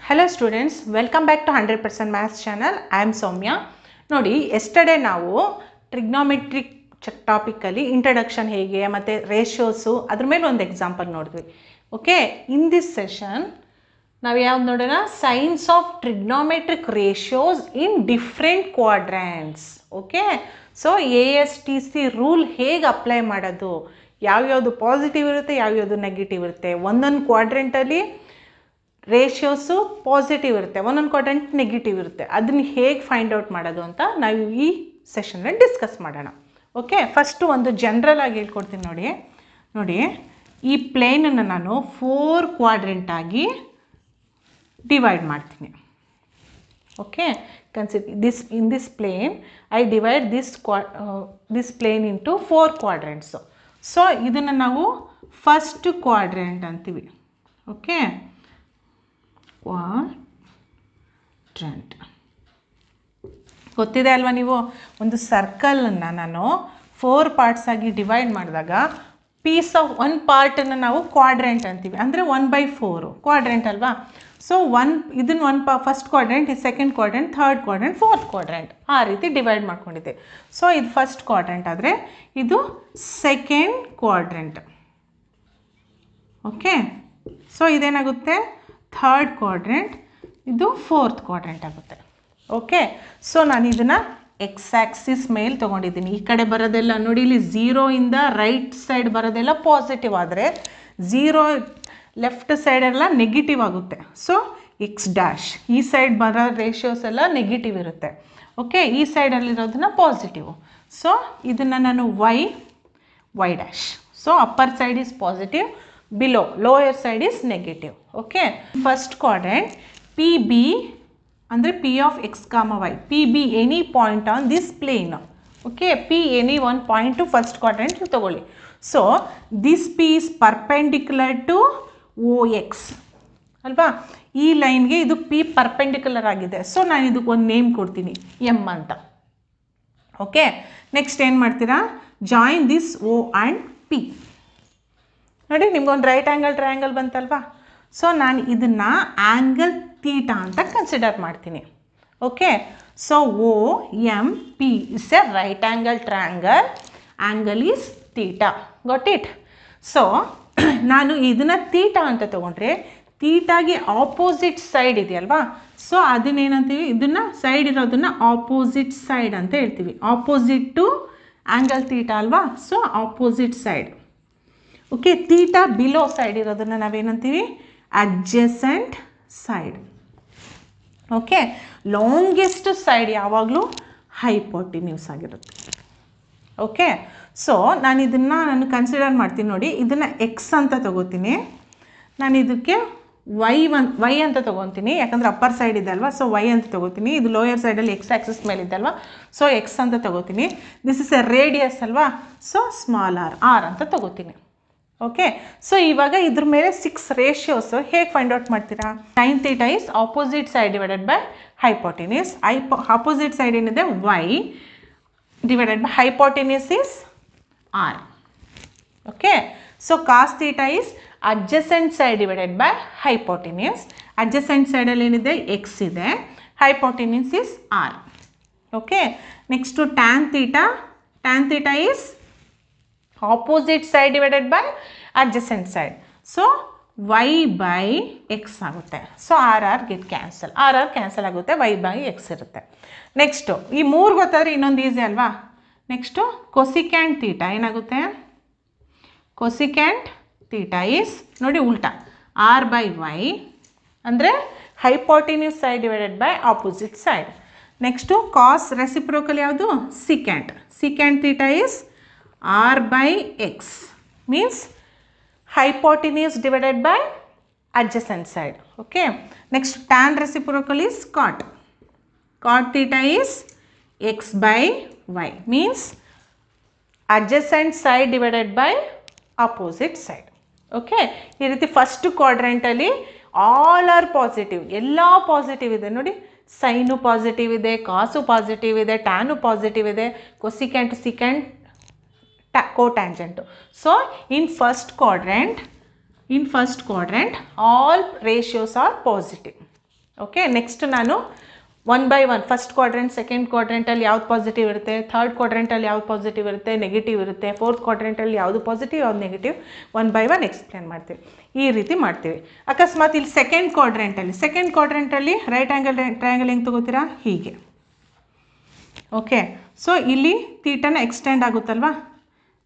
Hello students, welcome back to 100% Maths channel. I am Soumya. ನೋಡಿ yesterday ನಾವು trigonometric ಟಾಪಿಕಲ್ಲಿ introduction ಹೇಗೆ ಮತ್ತು ratios ಅದ್ರ ಮೇಲೆ ಒಂದು ಎಕ್ಸಾಂಪಲ್ ನೋಡಿದ್ವಿ. ಓಕೆ, ಇನ್ ದಿಸ್ ಸೆಷನ್ ನಾವು ಯಾವ್ದು ನೋಡೋಣ, science of trigonometric ratios in different ಕ್ವಾಡ್ರೆಂಟ್ಸ್. Okay, so ASTC rule ಹೇಗೆ ಅಪ್ಲೈ ಮಾಡೋದು, ಯಾವ್ಯಾವುದು ಪಾಸಿಟಿವ್ ಇರುತ್ತೆ ಯಾವ್ಯಾವುದು ನೆಗೆಟಿವ್ ಇರುತ್ತೆ, ಒಂದೊಂದು ಕ್ವಾಡ್ರೆಂಟಲ್ಲಿ ರೇಷಿಯೋಸು ಪಾಸಿಟಿವ್ ಇರುತ್ತೆ, ಒಂದೊಂದು ಕ್ವಾಡ್ರೆಂಟ್ ನೆಗೆಟಿವ್ ಇರುತ್ತೆ, ಅದನ್ನ ಹೇಗೆ ಫೈಂಡ್ ಔಟ್ ಮಾಡೋದು ಅಂತ ನಾವು ಈ ಸೆಷನಲ್ಲಿ ಡಿಸ್ಕಸ್ ಮಾಡೋಣ. ಓಕೆ, ಫಸ್ಟು ಒಂದು ಜನರಲ್ ಆಗಿ ಹೇಳ್ಕೊಡ್ತೀನಿ. ನೋಡಿ ಈ ಪ್ಲೇನನ್ನು ನಾನು 4 ಕ್ವಾಡ್ರೆಂಟ್ ಆಗಿ ಡಿವೈಡ್ ಮಾಡ್ತೀನಿ. Okay, consider in this plane I divide this plane into 4 quadrants. So ಇದನ್ನು ನಾವು ಫಸ್ಟ್ ಕ್ವಾಡ್ರೆಂಟ್ ಅಂತೀವಿ. ಓಕೆ, ಕ್ವಾಡ್ರೆಂಟ್ ಗೊತ್ತಿದೆ ಅಲ್ವಾ, ನೀವು ಒಂದು ಸರ್ಕಲನ್ನು ನಾನು 4 ಪಾರ್ಟ್ಸ್ ಆಗಿ ಡಿವೈಡ್ ಮಾಡಿದಾಗ ಪೀಸ್ ಆಫ್ ಒನ್ ಪಾರ್ಟನ್ನು ನಾವು ಕ್ವಾಡ್ರೆಂಟ್ ಅಂತೀವಿ, ಅಂದರೆ 1/4 ಕ್ವಾಡ್ರೆಂಟ್ ಅಲ್ವಾ. ಸೊ ಇದನ್ನು ಫಸ್ಟ್ ಕ್ವಾಡ್ರೆಂಟ್, ಇದು second quadrant, third quadrant, fourth quadrant, ಆ ರೀತಿ ಡಿವೈಡ್ ಮಾಡ್ಕೊಂಡಿದ್ದೆ. ಸೊ ಇದು ಫಸ್ಟ್ ಕ್ವಾಡ್ರೆಂಟ್ ಆದರೆ ಇದು ಸೆಕೆಂಡ್ ಕ್ವಾಡ್ರೆಂಟ್. ಓಕೆ, ಸೊ ಇದೇನಾಗುತ್ತೆ ಥರ್ಡ್ ಕ್ವಾಡ್ರೆಂಟ್, ಇದು ಫೋರ್ತ್ ಕ್ವಾಡ್ರೆಂಟ್ ಆಗುತ್ತೆ. ಓಕೆ, ಸೊ ನಾನು ಇದನ್ನು ಎಕ್ಸ್ ಆ್ಯಕ್ಸಿಸ್ ಮೇಲೆ ತೊಗೊಂಡಿದ್ದೀನಿ. ಈ ಕಡೆ ಬರೋದೆಲ್ಲ ನೋಡಿ, ಇಲ್ಲಿ 0 ಇಂದ ರೈಟ್ ಸೈಡ್ ಬರೋದೆಲ್ಲ ಪಾಸಿಟಿವ್ ಆದರೆ 0 ಲೆಫ್ಟ್ ಸೈಡೆಲ್ಲ ನೆಗೆಟಿವ್ ಆಗುತ್ತೆ. ಸೊ ಎಕ್ಸ್ ಡ್ಯಾಶ್, ಈ ಸೈಡ್ ಬರೋ ರೇಷಿಯೋಸ್ ಎಲ್ಲ ನೆಗೆಟಿವ್ ಇರುತ್ತೆ. ಓಕೆ, ಈ ಸೈಡಲ್ಲಿರೋದನ್ನ ಪಾಸಿಟಿವ್. ಸೊ ಇದನ್ನು ನಾನು y dash. So upper side is positive, below lower side is negative. Okay, first quadrant PB ಅಂದರೆ P of x comma y, PB any point on this plane. Okay, P any one point to first quadrant ತಗೊಳ್ಳಿ. So this P is perpendicular to OX ಅಲ್ವಾ, ಈ ಲೈನ್ಗೆ ಇದು P perpendicular ಆಗಿದೆ. So ನಾನು ಇದಕ್ಕೆ ಒಂದು ನೇಮ್ ಕೊಡ್ತೀನಿ, M ಅಂತ. ಓಕೆ, ನೆಕ್ಸ್ಟ್ ಏನು ಮಾಡ್ತೀರಾ, join this O and P. ನೋಡಿ, ನಿಮ್ಗೊಂದು ರೈಟ್ ಆ್ಯಂಗಲ್ ಟ್ರಯಾಂಗಲ್ ಬಂತಲ್ವಾ. ಸೊ ನಾನು ಇದನ್ನು ಆ್ಯಂಗಲ್ ತೀಟಾ ಅಂತ ಕನ್ಸಿಡರ್ ಮಾಡ್ತೀನಿ. Okay, so OMP is A right angle triangle, angle is theta. Got it? So ನಾನು ಇದನ್ನು ತೀಟಾ ಅಂತ ತೊಗೊಂಡ್ರೆ ತೀಟಾಗೆ ಆಪೋಸಿಟ್ ಸೈಡ್ ಇದೆಯಲ್ವಾ, ಸೊ ಅದನ್ನೇನಂತೀವಿ, ಇದನ್ನು ಸೈಡ್ ಇರೋದನ್ನು ಆಪೋಸಿಟ್ ಸೈಡ್ ಅಂತ ಹೇಳ್ತೀವಿ. ಆಪೋಸಿಟ್ ಟು ಆ್ಯಂಗಲ್ ತೀಟಾ ಅಲ್ವಾ, so opposite side. Okay, theta below side ಇರೋದನ್ನು ನಾವೇನಂತೀವಿ, adjacent side. Okay, longest side ಯಾವಾಗಲೂ ಹೈಪೋಟಿನ್ಯೂಸ್ ಆಗಿರುತ್ತೆ. ಓಕೆ, ಸೊ ನಾನು ಕನ್ಸಿಡರ್ ಮಾಡ್ತೀನಿ. ನೋಡಿ, ಇದನ್ನು ಎಕ್ಸ್ ಅಂತ ತಗೋತೀನಿ, ನಾನು ಇದಕ್ಕೆ ವೈ ಅಂತ ತೊಗೊತೀನಿ, ಯಾಕಂದರೆ ಅಪ್ಪರ್ ಸೈಡ್ ಇದೆ ಅಲ್ವಾ. ಸೊ ವೈ ಅಂತ ತೊಗೋತೀನಿ, ಇದು ಲೋಯರ್ ಸೈಡಲ್ಲಿ ಎಕ್ಸ್ ಆ್ಯಕ್ಸಿಸ್ ಮೇಲೆ ಇದೆ ಅಲ್ವಾ. ಸೊ ಎಕ್ಸ್ ಅಂತ ತೊಗೋತೀನಿ. ದಿಸ್ ಇಸ್ ಎ ರೇಡಿಯಸ್ ಅಲ್ವಾ, ಸೊ ಸ್ಮಾಲ್ ಆರ್ ಅಂತ ತೊಗೋತೀನಿ. ಓಕೆ, ಸೊ ಇವಾಗ ಇದ್ರ ಮೇಲೆ 6 ರೇಷಿಯೋಸ್ ಹೇಗೆ ಫೈಂಡ್ ಔಟ್ ಮಾಡ್ತೀರಾ. sin θ is opposite side divided by hypotenuse. Opposite side ಏನಿದೆ y divided by hypotenuse is r. Okay, so cos θ is adjacent side divided by hypotenuse. Adjacent ಸೈಡಲ್ಲಿ ಏನಿದೆ x ಇದೆ, hypotenuse is r. Okay, next tan θ is opposite side divided by adjacent side. So y by x ಆಗುತ್ತೆ. So r get cancel, cancel ಆಗುತ್ತೆ, y by x ಇರುತ್ತೆ. Next ಈ 3 ಗೊತ್ತಾದರೆ ಇನ್ನೊಂದು easy ಅಲ್ವಾ. ನೆಕ್ಸ್ಟು ಕೊಸಿಕ್ಯಾಂಟ್ ತೀಟ ಏನಾಗುತ್ತೆ, cosecant theta is ನೋಡಿ ಉಲ್ಟಾ, ಆರ್ ಬೈ ವೈ ಅಂದರೆ hypotenuse side divided by opposite side. Next cos reciprocal ಯಾವುದು, secant theta is r by x, means hypotenuse divided by adjacent side. Okay, next tan reciprocal is cot theta is x by y, means adjacent side divided by opposite side. Okay, ಈ ರೀತಿ first ಕ್ವಾಡ್ರೆಂಟಲ್ಲಿ all are positive, ಎಲ್ಲ positive ಇದೆ ನೋಡಿ. Sign positive ಇದೆ, ಕಾಸು positive ಇದೆ, tan positive ಇದೆ, cosecant secant cotangent. So in first quadrant all ratios are positive. Okay, next ನಾನು 1/1 ಫಸ್ಟ್ ಕ್ವಾಡ್ರೆಂಟ್, ಸೆಕೆಂಡ್ ಕ್ವಾಡ್ರೆಂಟಲ್ಲಿ ಯಾವ್ದು ಪಾಸಿಟಿವ್ ಇರುತ್ತೆ, ಥರ್ಡ್ ಕ್ವಾಡ್ರೆಂಟಲ್ಲಿ ಯಾವ್ದು ಪಾಸಿಟಿವ್ ಇರುತ್ತೆ, ನೆಗೆಟಿವ್ ಇರುತ್ತೆ, ಫೋರ್ತ್ ಕ್ವಾಡ್ರೆಂಟಲ್ಲಿ ಯಾವುದು ಪಾಸಿಟಿವ್ ಯಾವ್ದು ನೆಗೆಟಿವ್ 1/1 ಎಕ್ಸ್ಪ್ಲೇನ್ ಮಾಡ್ತೀವಿ. ಈ ರೀತಿ ಮಾಡ್ತೀವಿ. ಅಕಸ್ಮಾತ್ ಇಲ್ಲಿ ಸೆಕೆಂಡ್ ಕ್ವಾಡ್ರೆಂಟಲ್ಲಿ ರೈಟ್ ಆ್ಯಂಗಲ್ ಟ್ರಯಾಂಗಲ್ ಹೆಂಗೆ ತೊಗೋತೀರಾ, ಹೀಗೆ. ಓಕೆ, ಸೊ ಇಲ್ಲಿ ತೀಟನ ಎಕ್ಸ್ಟೆಂಡ್ ಆಗುತ್ತಲ್ವಾ,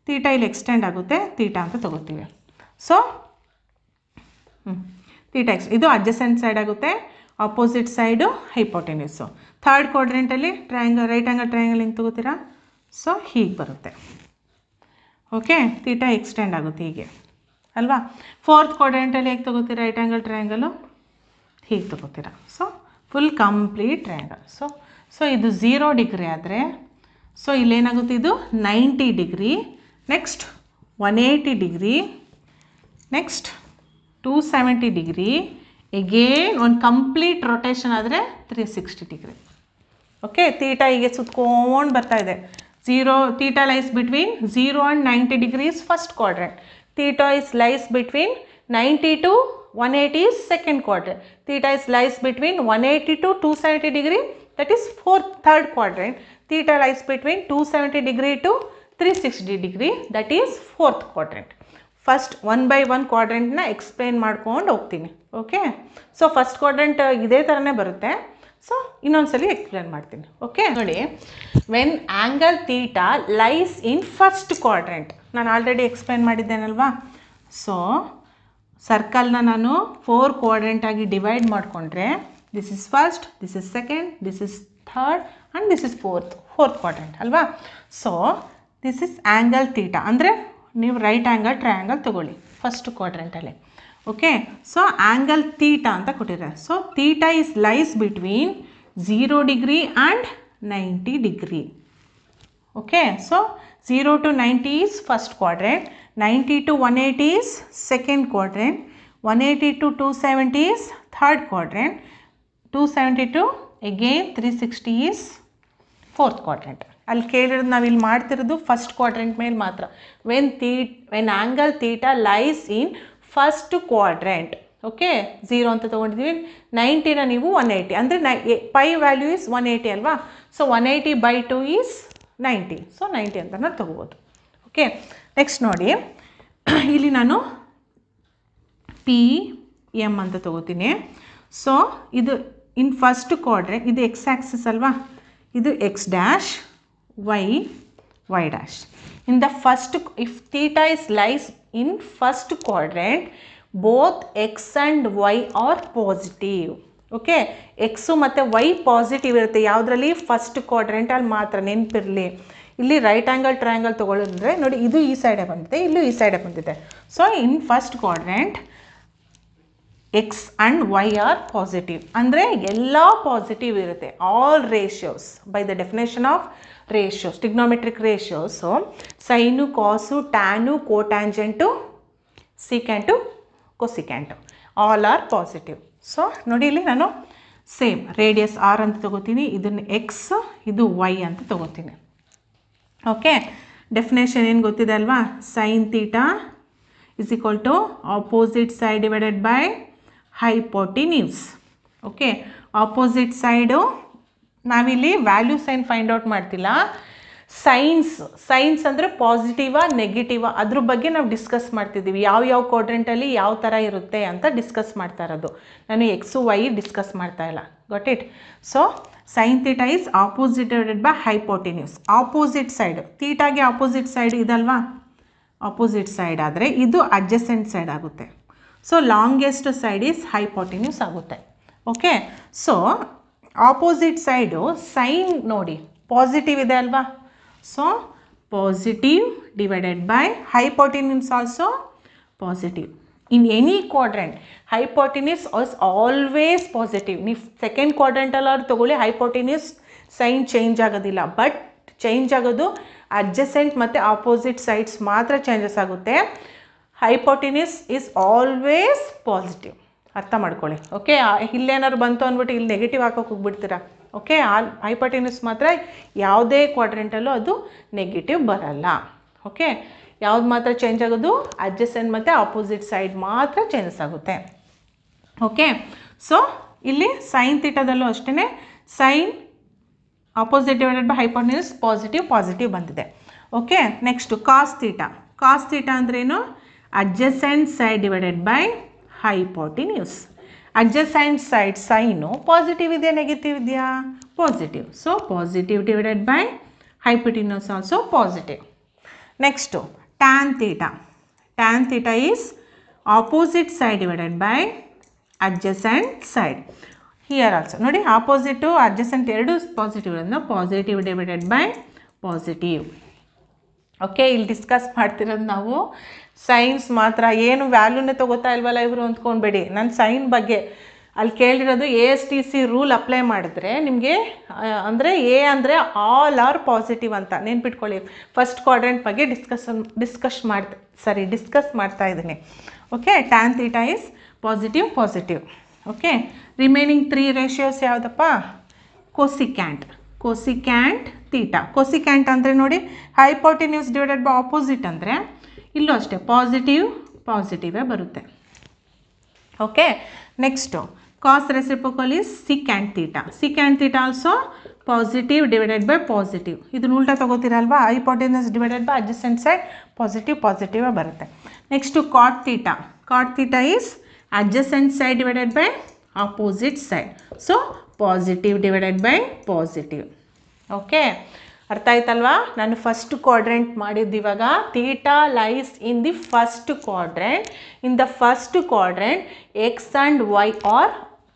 ತೀಟ ಇಲ್ಲಿ ಎಕ್ಸ್ಟೆಂಡ್ ಆಗುತ್ತೆ, ತೀಟ ಅಂತ ತೊಗೋತೀವಿ. ಸೊ ತೀಟ ಇದು ಅಡ್ಜಸೆಂಟ್ ಸೈಡ್ ಆಗುತ್ತೆ, ಆಪೋಸಿಟ್ ಸೈಡು ಹೈಪೋಟೆನ್ಯೂಸು. ಥರ್ಡ್ ಕ್ವಾಡ್ರೆಂಟಲ್ಲಿ ರೈಟ್ ಆ್ಯಂಗಲ್ ಟ್ರಯಾಂಗಲ್ ಹೆಂಗೆ ತೊಗೋತೀರಾ, ಸೊ ಹೀಗೆ ಬರುತ್ತೆ. ಓಕೆ, ತೀಟ ಎಕ್ಸ್ಟೆಂಡ್ ಆಗುತ್ತೆ ಹೀಗೆ ಅಲ್ವಾ. ಫೋರ್ತ್ ಕ್ವಾಡ್ರೆಂಟಲ್ಲಿ ಹೇಗೆ ತೊಗೋತೀರಾ ರೈಟ್ ಆ್ಯಂಗಲ್ ಟ್ರಯಾಂಗಲು, ಹೀಗೆ ತೊಗೋತೀರಾ. So full complete triangle. So ಇದು 0 ಡಿಗ್ರಿ ಆದರೆ ಸೊ ಇಲ್ಲೇನಾಗುತ್ತೆ, ಇದು 90 degree, next 180 degree, next 270 degree, again ಒಂದು ಕಂಪ್ಲೀಟ್ ರೊಟೇಷನ್ ಆದರೆ 360 ಡಿಗ್ರಿ. ಓಕೆ, ತೀಟ ಹೀಗೆ ಸುತ್ಕೊಂಡು ಬರ್ತಾ ಇದೆ. Theta lies between 0 and 90 degrees first quadrant, theta is lies between 90 to 180 is second quadrant, theta is lies between 180 to 270 degree, that is third quadrant, theta lies between 270 degree to 360 degree, that is fourth quadrant. First 1/1 ಕ್ವಾಡ್ರೆಂಟ್ನ explain ಮಾಡ್ಕೊಂಡು ಹೋಗ್ತೀನಿ. Okay, so first quadrant ಇದೇ ಥರನೇ ಬರುತ್ತೆ. So ಇನ್ನೊಂದ್ಸಲಿ explain ಮಾಡ್ತೀನಿ. Okay, ನೋಡಿ, when angle theta lies in first quadrant, ನಾನು ಆಲ್ರೆಡಿ ಎಕ್ಸ್ಪ್ಲೇನ್ ಮಾಡಿದ್ದೇನಲ್ವಾ. ಸೊ ಸರ್ಕಲ್ನ ನಾನು 4 ಕ್ವಾಡ್ರೆಂಟ್ ಆಗಿ ಡಿವೈಡ್ ಮಾಡಿಕೊಂಡ್ರೆ, this is first, this is second, this is third and this is fourth quadrant ಅಲ್ವಾ. So this is angle theta ಅಂದರೆ ನೀವು right angle triangle ತೊಗೊಳ್ಳಿ first ಕ್ವಾಡ್ರೆಂಟಲ್ಲಿ. Okay, so angle theta ಅಂತ ಕೊಟ್ಟಿದ್ದಾರೆ. So theta is lies between 0 degree and 90 degree. Okay, so 0 to 90 is first quadrant, 90 to 180 is second quadrant, 180 to 270 is third quadrant, 270 to again 360 is fourth quadrant. ಅಲ್ಲಿ ಕೇಳಿರೋದು ನಾವು ಇಲ್ಲಿ ಮಾಡ್ತಿರೋದು first quadrant ಮೇಲೆ ಮಾತ್ರ. When angle theta lies in first quadrant. Okay, 0 ಅಂತ ತೊಗೊಂಡಿದ್ದೀವಿ, 90ನ ನೀವು 180 ಅಂದರೆ ಪೈ ವ್ಯಾಲ್ಯೂ ಇಸ್ 180 ಅಲ್ವಾ. ಸೊ 180/2 ಈಸ್ 90, ಸೊ 90 ಅಂತಲೇ ತೊಗೋಬೋದು. ಓಕೆ, ನೆಕ್ಸ್ಟ್ ನೋಡಿ, ಇಲ್ಲಿ ನಾನು PM ಅಂತ ತೊಗೋತೀನಿ. ಸೊ ಇದು ಇನ್ ಫಸ್ಟ್ ಕ್ವಾಡ್ರೆಂಟ್, ಇದು ಎಕ್ಸ್ ಆ್ಯಕ್ಸಿಸ್ ಅಲ್ವಾ, ಇದು X dash, y dash. In the first, if theta is lies in first quadrant, both x and y are positive. Okay, x ಮತ್ತು ವೈ ಪಾಸಿಟಿವ್ ಇರುತ್ತೆ ಯಾವುದರಲ್ಲಿ, ಫಸ್ಟ್ ಕ್ವಾಡ್ರೆಂಟಲ್ಲಿ ಮಾತ್ರ, ನೆನಪಿರಲಿ. ಇಲ್ಲಿ ರೈಟ್ ಆ್ಯಂಗಲ್ ಟ್ರಯಾಂಗಲ್ ತೊಗೊಳ್ಳೋದ್ರೆ ನೋಡಿ, ಇದು ಈ ಸೈಡೇ ಬಂದಿದೆ, ಇಲ್ಲೂ ಈ ಸೈಡೇ ಬಂದಿದೆ. So in first quadrant x and y are positive ಅಂದರೆ ಎಲ್ಲ ಪಾಸಿಟಿವ್ ಇರುತ್ತೆ. All ratios by the definition of ratios, trigonometric ratios, sine, cos, tan, cotangent, secant, cosecant, all are positive. So ನೋಡಿ, ಇಲ್ಲಿ ನಾನು ಸೇಮ್ ರೇಡಿಯಸ್ ಆರ್ ಅಂತ ತೊಗೋತೀನಿ, ಇದನ್ನು X, ಇದು Y ಅಂತ ತೊಗೋತೀನಿ. ಓಕೆ, ಡೆಫಿನೇಷನ್ ಏನು ಗೊತ್ತಿದೆ ಅಲ್ವಾ, sine theta is equal to opposite side divided by hypotenuse. Okay, opposite side ನಾವಿಲ್ಲಿ ವ್ಯಾಲ್ಯೂ ಸೈನ್ ಫೈಂಡ್ ಔಟ್ ಮಾಡ್ತಿಲ್ಲ, ಸೈನ್ಸ್ ಅಂದರೆ ಪಾಸಿಟಿವಾ ನೆಗೆಟಿವಾ ಅದ್ರ ಬಗ್ಗೆ ನಾವು ಡಿಸ್ಕಸ್ ಮಾಡ್ತಿದ್ದೀವಿ. ಯಾವ ಕ್ವಾಡ್ರೆಂಟಲ್ಲಿ ಯಾವ ಥರ ಇರುತ್ತೆ ಅಂತ ಡಿಸ್ಕಸ್ ಮಾಡ್ತಾ ಇರೋದು. ನಾನು ಎಕ್ಸು ವೈ ಡಿಸ್ಕಸ್ ಮಾಡ್ತಾ ಇಲ್ಲ. Got it? So sine theta is opposite divided by hypotenuse. Opposite side, ತೀಟಾಗೆ ಆಪೋಸಿಟ್ ಸೈಡ್ ಇದಲ್ವಾ, ಆಪೋಸಿಟ್ ಸೈಡ್ ಆದರೆ ಇದು ಅಡ್ಜಸೆಂಟ್ ಸೈಡ್ ಆಗುತ್ತೆ. So longest side is hypotenuse ಆಗುತ್ತೆ. Okay, so opposite side sign ನೋಡಿ positive ಇದೆ ಅಲ್ವಾ. So positive divided by hypotenuse also positive. In any quadrant hypotenuse is always positive. ನೀವು second ಕ್ವಾಡ್ರೆಂಟಲ್ಲಾದ್ರು ತೊಗೊಳ್ಳಿ, ಹೈಪೋಟಿನ್ಯೂಸ್ ಸೈನ್ ಚೇಂಜ್ ಆಗೋದಿಲ್ಲ. But change ಆಗೋದು adjacent ಮತ್ತು ಆಪೋಸಿಟ್ ಸೈಡ್ಸ್ ಮಾತ್ರ ಚೇಂಜಸ್ ಆಗುತ್ತೆ. Hypotenuse is always positive. ಅರ್ಥ ಮಾಡ್ಕೊಳ್ಳಿ. ಓಕೆ, ಇಲ್ಲೇನಾದ್ರು ಬಂತು ಅಂದ್ಬಿಟ್ಟು ಇಲ್ಲಿ ನೆಗೆಟಿವ್ ಹಾಕೋಕೆ ಹೋಗ್ಬಿಡ್ತೀರಾ. ಓಕೆ, ಹೈಪೋಟಿನ್ಯೂಸ್ ಮಾತ್ರ ಯಾವುದೇ ಕ್ವಾಡ್ರೆಂಟಲ್ಲೂ ಅದು ನೆಗೆಟಿವ್ ಬರಲ್ಲ. ಓಕೆ, ಯಾವ್ದು ಮಾತ್ರ ಚೇಂಜ್ ಆಗೋದು, ಅಡ್ಜಸೆಂಟ್ ಮತ್ತು ಆಪೋಸಿಟ್ ಸೈಡ್ ಮಾತ್ರ ಚೇಂಜಸ್ ಆಗುತ್ತೆ. ಓಕೆ, ಸೊ ಇಲ್ಲಿ ಸೈನ್ ಥೀಟಾದಲ್ಲೂ ಅಷ್ಟೇ sine opposite divided by hypotenuse positive ಬಂದಿದೆ. ಓಕೆ, ನೆಕ್ಸ್ಟು ಕಾಸ್ ಥೀಟಾ ಅಂದ್ರೇನು? Adjacent side divided by hypotenuse. Adjacent side sign positive ಇದೆಯಾ ನೆಗೆಟಿವ್ ಇದೆಯಾ? Positive. So positive divided by hypotenuse also positive. Next tan theta is opposite side divided by adjacent side. Here also ನೋಡಿ, opposite adjacent ಎರಡು positive ಇರೋದ್ರಿಂದ positive divided by positive. Okay, ಇಲ್ಲಿ discuss ಮಾಡ್ತಿರೋದು ನಾವು science ಮಾತ್ರ, ಏನು ವ್ಯಾಲ್ಯೂನೇ ತೊಗೋತಾ ಇಲ್ವಲ್ಲ ಇವರು ಅಂದ್ಕೊಂಡ್ಬೇಡಿ. ನಾನು ಸೈನ್ ಬಗ್ಗೆ ಅಲ್ಲಿ ಕೇಳಿರೋದು ASTC ರೂಲ್ ಅಪ್ಲೈ ಮಾಡಿದ್ರೆ ನಿಮಗೆ ಅಂದರೆ ಎ ಅಂದರೆ ಆಲ್ ಆರ್ ಪಾಸಿಟಿವ್ ಅಂತ ನೆನ್ಪಿಟ್ಕೊಳ್ಳಿ. ಫಸ್ಟ್ ಕ್ವಾಡ್ರೆಂಟ್ ಬಗ್ಗೆ ಡಿಸ್ಕಸ್ ಮಾಡ್ತಾ ಇದ್ದೀನಿ. Okay, tan theta is positive. Okay, remaining 3 ratios ಯಾವುದಪ್ಪ? ಕೋಸಿಕ್ಯಾಂಟ್ ಥೀಟಾ. ಕೋಸಿಕ್ಯಾಂಟ್ ಅಂದರೆ ನೋಡಿ, ಹೈಪೋಟೆನ್ಯೂಸ್ ಡಿವೈಡೆಡ್ ಬೈ ಆಪೋಸಿಟ್ ಅಂದರೆ ಇಲ್ಲೂ ಅಷ್ಟೇ ಪಾಸಿಟಿವೇ ಬರುತ್ತೆ. Okay, next cos reciprocal is secant theta also positive divided by positive. ಇದನ್ನ ಉಲ್ಟಾ ತೊಗೋತೀರಲ್ವಾ? Hypotenuse divided by adjacent side ಪಾಸಿಟಿವೇ ಬರುತ್ತೆ. Next cot theta is adjacent side divided by opposite side. So positive divided by positive. Okay, ಅರ್ಥ ಆಯ್ತಲ್ವಾ? ನಾನು first quadrant ಮಾಡಿದ್ದಿವಾಗ theta lies in the first quadrant. In the first quadrant x and y are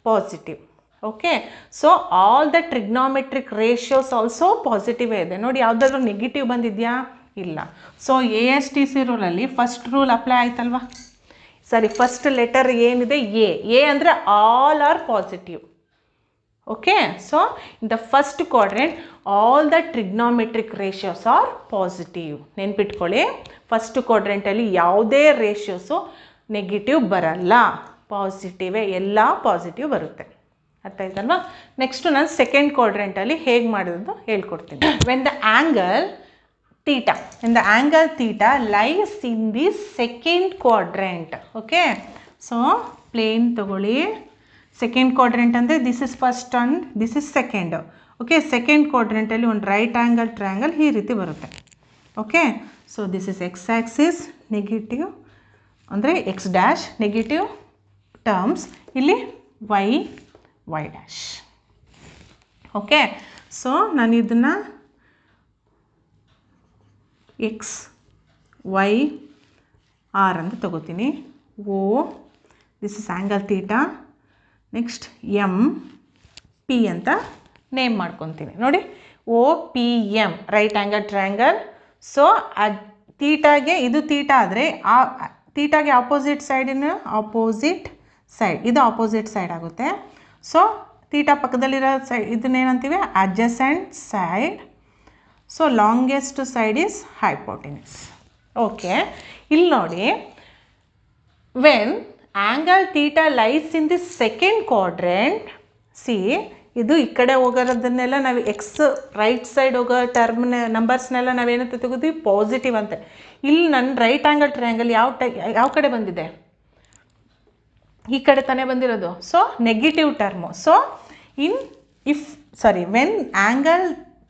positive. Okay, so all the trigonometric ratios also ಪಾಸಿಟಿವೇ ಇದೆ. ನೋಡಿ, ಯಾವುದಾದ್ರೂ negative ಬಂದಿದೆಯಾ? ಇಲ್ಲ. So ASTC ರೂಲಲ್ಲಿ ಫಸ್ಟ್ ರೂಲ್ ಅಪ್ಲೈ ಆಯ್ತಲ್ವಾ? ಫಸ್ಟ್ ಲೆಟರ್ ಏನಿದೆ? A ಅಂದರೆ all are positive. Okay, so in the first quadrant all the trigonometric ratios are positive. ನೆನ್ಪಿಟ್ಕೊಳ್ಳಿ, ಫಸ್ಟ್ ಕ್ವಾಡ್ರೆಂಟಲ್ಲಿ ಯಾವುದೇ ರೇಷಿಯೋಸು ನೆಗೆಟಿವ್ ಬರಲ್ಲ, ಪಾಸಿಟಿವೇ, ಎಲ್ಲ ಪಾಸಿಟಿವ್ ಬರುತ್ತೆ. ಅರ್ಥ ಆಯ್ತಲ್ವಾ? ನೆಕ್ಸ್ಟು ನಾನು ಸೆಕೆಂಡ್ ಕ್ವಾಡ್ರೆಂಟಲ್ಲಿ ಹೇಗೆ ಮಾಡೋದು ಹೇಳ್ಕೊಡ್ತೀನಿ. When the angle theta lies in the second quadrant. Okay, so plane ತಗೊಳ್ಳಿ. ಸೆಕೆಂಡ್ ಕ್ವಾಡ್ರೆಂಟ್ ಅಂದರೆ this is first and this is second. Okay, second ಕ್ವಾಡ್ರೆಂಟಲ್ಲಿ ಒಂದು ರೈಟ್ ಆ್ಯಂಗಲ್ ಟ್ರಯಾಂಗಲ್ ಈ ರೀತಿ ಬರುತ್ತೆ. Okay, so this is x axis negative ಅಂದರೆ x dash negative terms, ಇಲ್ಲಿ y dash. Okay, so ನಾನು ಇದನ್ನು ಎಕ್ಸ್ ವೈ ಆರ್ ಅಂತ ತಗೋತೀನಿ. O, this is angle theta. Next MP ಅಂತ ನೇಮ್ ಮಾಡ್ಕೊತೀನಿ. ನೋಡಿ, OPM right angle triangle. So ಥೀಟಾಗೆ ಇದು ಥೀಟಾ ಆದರೆ ಆ ಥೀಟಾಗೆ ಆಪೋಸಿಟ್ ಸೈಡ್ ಇದು ಆಪೋಸಿಟ್ ಸೈಡ್ ಆಗುತ್ತೆ. ಸೊ ಥೀಟಾ ಪಕ್ಕದಲ್ಲಿರೋ ಸೈಡ್ ಇದನ್ನೇನಂತೀವಿ? Adjacent side. So longest side is hypotenuse. Okay, ಇಲ್ಲಿ ನೋಡಿ, when angle theta lies in the second quadrant, ಇದು ಈ ಕಡೆ ಹೋಗೋದನ್ನೆಲ್ಲ ನಾವು ಎಕ್ಸ್ ರೈಟ್ ಸೈಡ್ ಹೋಗೋ ನಂಬರ್ಸ್ನೆಲ್ಲ ನಾವೇನಂತ ತೆಗೆದ್ವಿ? ಪಾಸಿಟಿವ್ ಅಂತ. ಇಲ್ಲಿ ನನ್ನ ರೈಟ್ ಆ್ಯಂಗಲ್ ಟ್ರಯಾಂಗಲ್ ಯಾವ ಕಡೆ ಬಂದಿದೆ? ಈ ಕಡೆ ತಾನೇ ಬಂದಿರೋದು. So negative term. So when angle